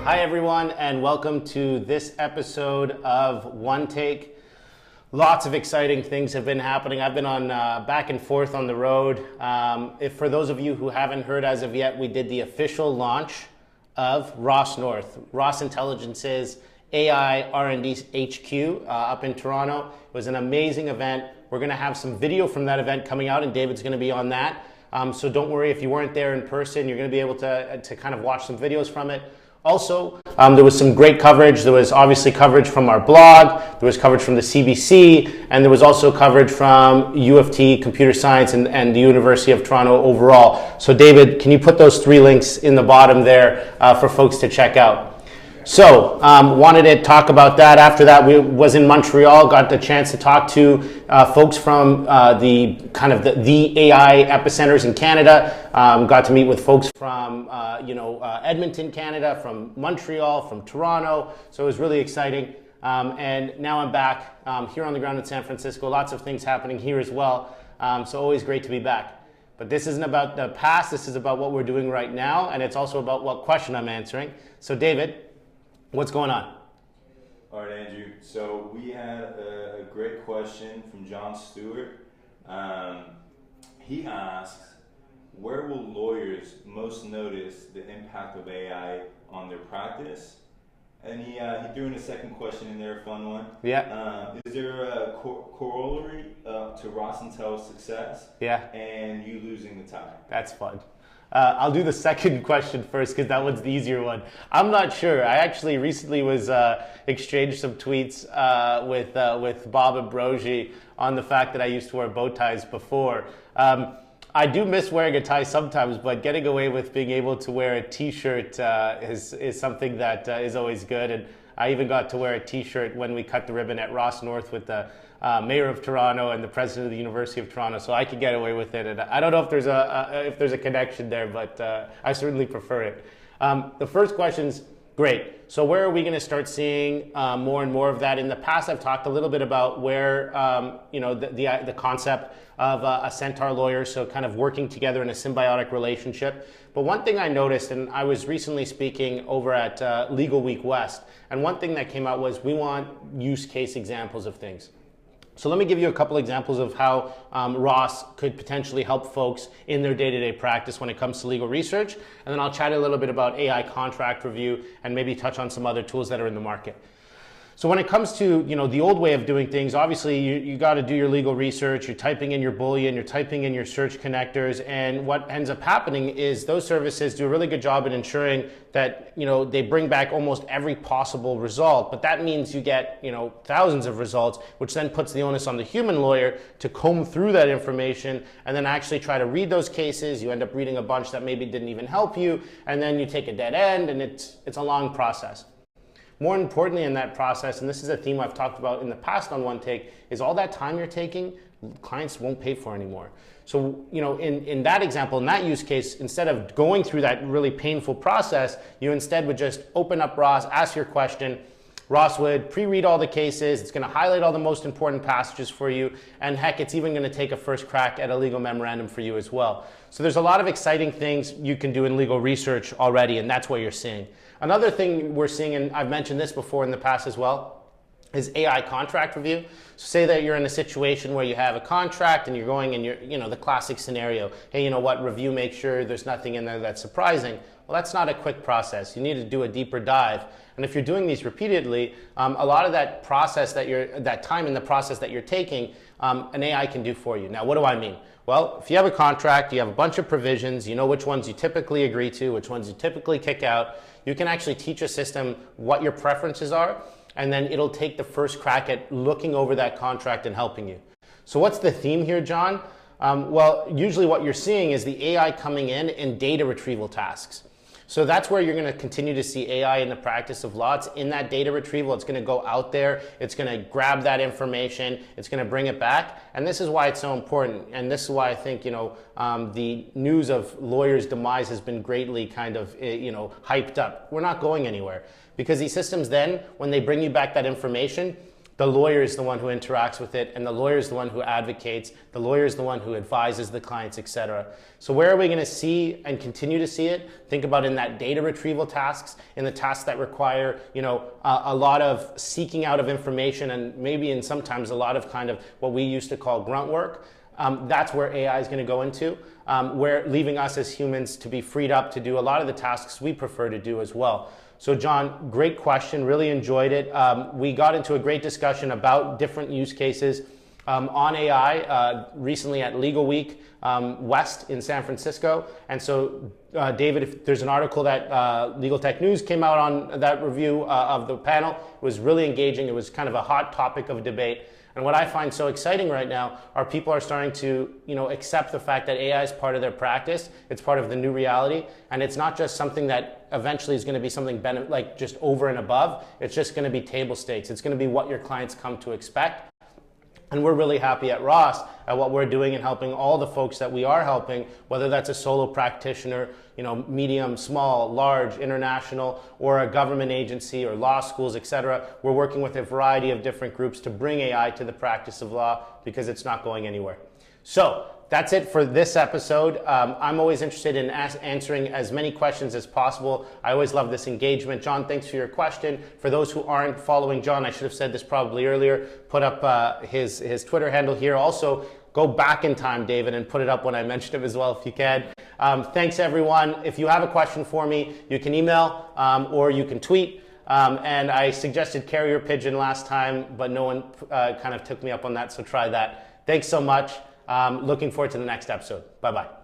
Hi everyone, and welcome to this episode of OneTake. Lots of exciting things have been happening. I've been on back and forth on the road. For those of you who haven't heard as of yet, we did the official launch of ROSS Intelligence's AI R&D HQ up in Toronto. It was an amazing event. We're going to have some video from that event coming out, and David's going to be on that. So don't worry if you weren't there in person. You're going to be able to kind of watch some videos from it. Also, there was some great coverage. There was obviously coverage from our blog, there was coverage from the CBC, and there was also coverage from U of T Computer Science and the University of Toronto overall. So David, can you put those three links in the bottom there for folks to check out? So, wanted to talk about that. After that, we was in Montreal, got the chance to talk to folks from the AI epicenters in Canada. Got to meet with folks from Edmonton, Canada, from Montreal, from Toronto. So it was really exciting. And now I'm back here on the ground in San Francisco. Lots of things happening here as well. So always great to be back. But this isn't about the past. This is about what we're doing right now, and it's also about what question I'm answering. So David, what's going on? All right, Andrew. So we had a great question from John Stewart. He asks, where will lawyers most notice the impact of AI on their practice? And he threw in a second question in there, a fun one. Yeah. Is there a corollary to ROSS Intel's success? Yeah. And you losing the tie? That's fun. I'll do the second question first because that one's the easier one. I'm not sure. I actually recently was exchanged some tweets with Bob Ambrogi on the fact that I used to wear bow ties before. I do miss wearing a tie sometimes, but getting away with being able to wear a t-shirt is something that is always good. And I even got to wear a t-shirt when we cut the ribbon at Ross North with the Mayor of Toronto and the President of the University of Toronto, so I could get away with it. And I don't know if there's a connection there, but I certainly prefer it. The first question's great. So where are we going to start seeing more and more of that? In the past, I've talked a little bit about where the concept of a centaur lawyer, so kind of working together in a symbiotic relationship. But one thing I noticed, and I was recently speaking over at Legal Week West, and one thing that came out was we want use case examples of things. So let me give you a couple examples of how ROSS could potentially help folks in their day-to-day practice when it comes to legal research, and then I'll chat a little bit about AI contract review and maybe touch on some other tools that are in the market. So when it comes to the old way of doing things, obviously you got to do your legal research, you're typing in your Boolean, you're typing in your search connectors, and what ends up happening is those services do a really good job at ensuring that they bring back almost every possible result, but that means you get thousands of results, which then puts the onus on the human lawyer to comb through that information and then actually try to read those cases. You end up reading a bunch that maybe didn't even help you, and then you take a dead end, and it's a long process. More importantly in that process, and this is a theme I've talked about in the past on OneTake, is all that time you're taking, clients won't pay for anymore. So, in that example, in that use case, instead of going through that really painful process, you instead would just open up ROSS, ask your question. ROSS would pre-read all the cases, it's going to highlight all the most important passages for you, and heck, it's even going to take a first crack at a legal memorandum for you as well. So there's a lot of exciting things you can do in legal research already, and that's what you're seeing. Another thing we're seeing, and I've mentioned this before in the past as well, is AI contract review. So say that you're in a situation where you have a contract and you're going and you're, the classic scenario, hey, review, make sure there's nothing in there that's surprising. Well, that's not a quick process. You need to do a deeper dive. And if you're doing these repeatedly, a lot of that process that time in the process that you're taking, an AI can do for you. Now, what do I mean? Well, if you have a contract, you have a bunch of provisions, you know which ones you typically agree to, which ones you typically kick out, you can actually teach a system what your preferences are, and then it'll take the first crack at looking over that contract and helping you. So what's the theme here, John? Well, usually what you're seeing is the AI coming in data retrieval tasks. So that's where you're going to continue to see AI in the practice of law. It's in that data retrieval. It's going to go out there. It's going to grab that information. It's going to bring it back. And this is why it's so important. And this is why I think, the news of lawyers' demise has been greatly kind of, hyped up. We're not going anywhere because these systems then, when they bring you back that information, The lawyer is the one who interacts with it, and the lawyer is the one who advocates. The lawyer is the one who advises the clients, etc. So where are we going to see and continue to see it? Think about in that data retrieval tasks, in the tasks that require, a lot of seeking out of information, and maybe in sometimes a lot of kind of what we used to call grunt work. That's where AI is going to go into, where leaving us as humans to be freed up to do a lot of the tasks we prefer to do as well. So John, great question, really enjoyed it. We got into a great discussion about different use cases on AI recently at Legal Week West in San Francisco. And so David, if there's an article that Legal Tech News came out on that review of the panel, it was really engaging. It was kind of a hot topic of debate. And what I find so exciting right now are people are starting to, accept the fact that AI is part of their practice. It's part of the new reality, and it's not just something that eventually is going to be something like just over and above. It's just going to be table stakes. It's going to be what your clients come to expect. And we're really happy at Ross at what we're doing and helping all the folks that we are helping, whether that's a solo practitioner, medium, small, large, international, or a government agency or law schools, etc. We're working with a variety of different groups to bring AI to the practice of law because it's not going anywhere. So that's it for this episode. I'm always interested in answering as many questions as possible. I always love this engagement. John, thanks for your question. For those who aren't following John, I should have said this probably earlier, put up his Twitter handle here. Also, go back in time, David, and put it up when I mentioned him as well, if you can. Thanks, everyone. If you have a question for me, you can email or you can tweet. And I suggested carrier pigeon last time, but no one kind of took me up on that, so try that. Thanks so much. Looking forward to the next episode. Bye-bye.